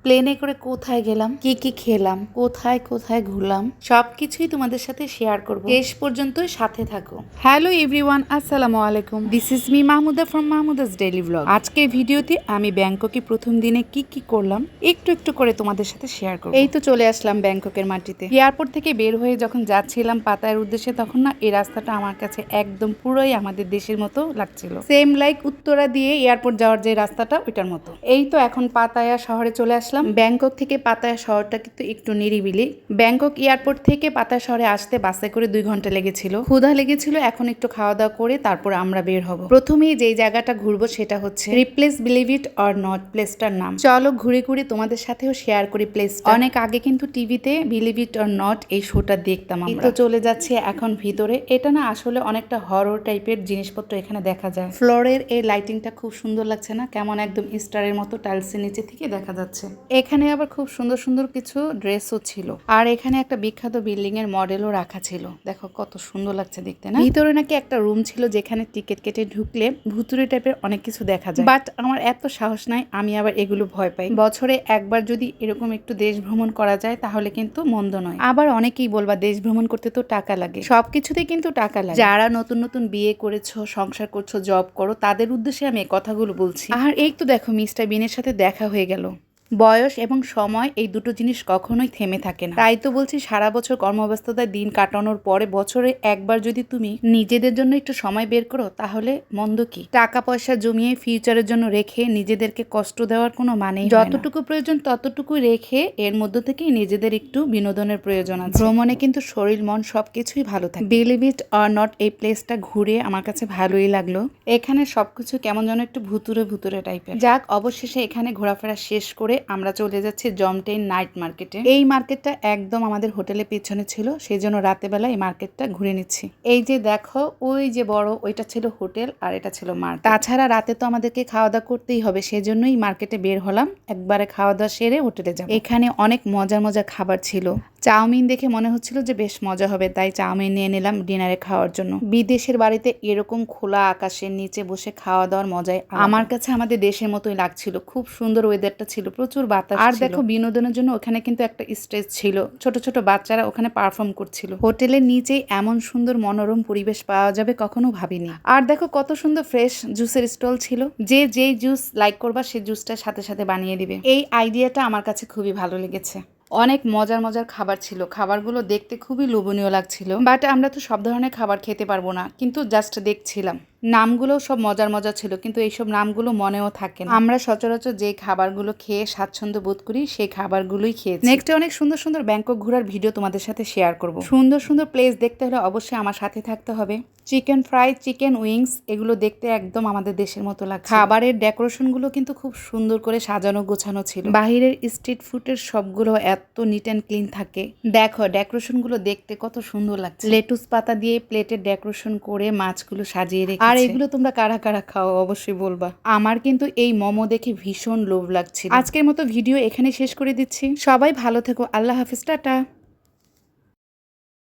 প্লেনে করে কোথায় গেলাম, কি কি খেলাম, কোথায় কোথায় ঘুরলাম, সবকিছুই তোমাদের সাথে শেয়ার করব। শেষ পর্যন্ত সাথে থাকো। হ্যালো এভরিওয়ান, আসসালামু আলাইকুম। This is me Mahmuda from Mahmuda's daily blog. আজকের ভিডিওতে আমি ব্যাংককে প্রথম দিনে কি কি করলাম একটু একটু করে তোমাদের সাথে শেয়ার করব। এই তো চলে আসলাম ব্যাংককের মাটিতে। এয়ারপোর্ট থেকে বের হয়ে যখন যাচ্ছিলাম পাতায়ার উদ্দেশ্যে, তখন না এই রাস্তাটা আমার কাছে একদম পুরোই আমাদের দেশের মতো লাগছিল। সেম লাইক উত্তরা দিয়ে এয়ারপোর্ট যাওয়ার যে রাস্তাটা ওইটার মতো। এই তো এখন পাতায়া শহরে চলে আসলাম। ব্যাংকক থেকে পাতায়া শহরটা কিন্তু একটু নিরিবিলি। ব্যাংকক এয়ারপোর্ট থেকে পাতায়া শহরে আসতে বাসে করে 2 ঘন্টা লেগেছিল। ক্ষুধা লেগেছিল, এখন একটু খাওয়া দাওয়া করে তারপর আমরা বের হব। প্রথমেই যেই জায়গাটা ঘুরবো সেটা হচ্ছে Ripley's believe it or not প্লেসটার নাম। চলো ঘুরে ঘুরে তোমাদের সাথেও শেয়ার করি প্লেসটা। অনেক আগে কিন্তু টিভিতে বিলিভ ইট অর নট এই শোটা দেখতাম আমরা। তো চলে যাচ্ছে এখন ভিতরে। এটা না আসলে অনেকটা হরর টাইপের জিনিসপত্র এখানে দেখা যায়। ফ্লোরের এই লাইটিংটা খুব সুন্দর লাগছে না? কেমন একদম স্টারের মতো টাইলসের নিচে থেকে দেখা যাচ্ছে। এখানে আবার খুব সুন্দর সুন্দর কিছু ড্রেসও ছিল। আর এখানে একটা বিখ্যাত বিল্ডিং এর মডেলও রাখা ছিল। দেখো কত সুন্দর লাগছে দেখতে না? ভিতরে নাকি একটা রুম ছিল যেখানে টিকিট কেটে ঢুকলে ভুতুরে টাইপের অনেক কিছু দেখা যায়। বাট আমার এত সাহস নাই, আমি আবার এগুলো ভয় পাই। বছরে একবার যদি এরকম একটু দেশ ভ্রমণ করা যায় তাহলে কিন্তু মন্দ নয়। আবার অনেকেই বলবা দেশ ভ্রমণ করতে তো টাকা লাগে, সবকিছুতে কিন্তু টাকা লাগে। যারা নতুন নতুন বিয়ে করেছো, সংসার করছো, জব করো, তাদের উদ্দেশ্যে আমি এই কথাগুলো বলছি। আর এই তো দেখো মিস্টার বিনের সাথে দেখা হয়ে গেল। বয়স এবং সময় এই দুটো জিনিস কখনোই থেমে থাকে না। তাই তো বলছি সারা বছর কর্মব্যস্ততায় দিন কাটানোর পরে বছরে একবার যদি তুমি নিজেদের জন্য একটু সময় বের করো তাহলে মন্দ কি? টাকা পয়সা জমিয়ে ফিউচারের জন্য রেখে নিজেদেরকে কষ্ট দেওয়ার কোনো মানেই হয় না। যতটুকু প্রয়োজন ততটুকু রেখে এর মধ্য থেকেই নিজেদের একটু বিনোদনের প্রয়োজন আছে। ভ্রমণে কিন্তু শরীর মন সবকিছুই ভালো থাকে। বিলিভ ইট অর নট এই প্লেসটা ঘুরে আমার কাছে ভালোই লাগলো। এখানে সবকিছু কেমন যেন একটু ভুতুরে ভুতুরে টাইপের। যাক, অবশেষে এখানে ঘোরাফেরা শেষ করে আমরা চলে যাচ্ছি জমটেইন নাইট মার্কেটে। এই মার্কেটটা একদম আমাদের হোটেলের পিছনে ছিল, সেই জন্য রাতে বেলা এই মার্কেটটা ঘুরে নিচ্ছি। এই যে দেখো ওই যে বড় ওইটা ছিল হোটেল আর এটা ছিল মার্কেট। তাছাড়া রাতে তো আমাদেরকে খাওয়া দাওয়া করতেই হবে, সেজন্যই মার্কেটে বের হলাম। একবারে খাওয়া দাওয়া সেরে হোটেলে যাব। এখানে অনেক মজার মজার খাবার ছিল। চাউমিন দেখে মনে হচ্ছিল যে বেশ মজা হবে, তাই চাউমিন নিয়ে নিলাম ডিনারে খাওয়ার জন্য। বিদেশের বাড়িতে এরকম খোলা আকাশের নিচে বসে খাওয়া দাওয়ার মজাই আমার কাছে আমাদের দেশের মতোই লাগছিল। খুব সুন্দর ওয়েদারটা ছিল, প্রচুর বাতাস। আর দেখো বিনোদনের জন্য ওখানে কিন্তু একটা স্টেজ ছিল, ছোট ছোট বাচ্চারা ওখানে পারফর্ম করছিল। হোটেলের নিচেই এমন সুন্দর মনোরম পরিবেশ পাওয়া যাবে কখনো ভাবিনি। আর দেখো কত সুন্দর ফ্রেশ জুসের স্টল ছিল। যে যেই জুস লাইক করবা সেই জুসটা সাথে সাথে বানিয়ে দিবে। এই আইডিয়াটা আমার কাছে খুবই ভালো লেগেছে। অনেক মজার মজার খাবার ছিল, খাবারগুলো দেখতে খুবই লোভনীয় লাগছিল। বাট আমরা তো সব ধরনের খাবার খেতে পারবো না, কিন্তু জাস্ট দেখছিলাম। নামগুলোও সব মজার মজার ছিল, কিন্তু এইসব নামগুলো মনেও থাকে না। আমরা সচরাচর যে খাবারগুলো খেয়ে স্বাচ্ছন্দ্য বোধ করি সেই খাবারগুলোই খেয়েছি। নেক্সটে অনেক সুন্দর সুন্দর ব্যাংকক ঘোরার ভিডিও তোমাদের সাথে শেয়ার করব। সুন্দর সুন্দর প্লেস দেখতে হলে অবশ্যই আমার সাথে থাকতে হবে। চিকেন ফ্রাই, চিকেন উইংস, এগুলো দেখতে একদম আমাদের দেশের মতো লাগে। খাবারের ডেকোরেশনগুলো কিন্তু খুব সুন্দর করে সাজানো গোছানো ছিল। বাহিরের স্ট্রিট ফুডের সবগুলো এত নিট অ্যান্ড ক্লিন থাকে। দেখো ডেকোরেশনগুলো দেখতে কত সুন্দর লাগছে। লেটুস পাতা দিয়ে প্লেটের ডেকোরেশন করে মাছগুলো সাজিয়ে রেখেছে। আর এগুলো তোমরা কারা কারা খাও অবশ্যই বলবা। আমার কিন্তু এই মোমো দেখে ভীষণ লোভ লাগছিল। আজকের মতো ভিডিও এখানে শেষ করে দিচ্ছি। সবাই ভালো থেকো, আল্লাহ হাফিজ, টাটা।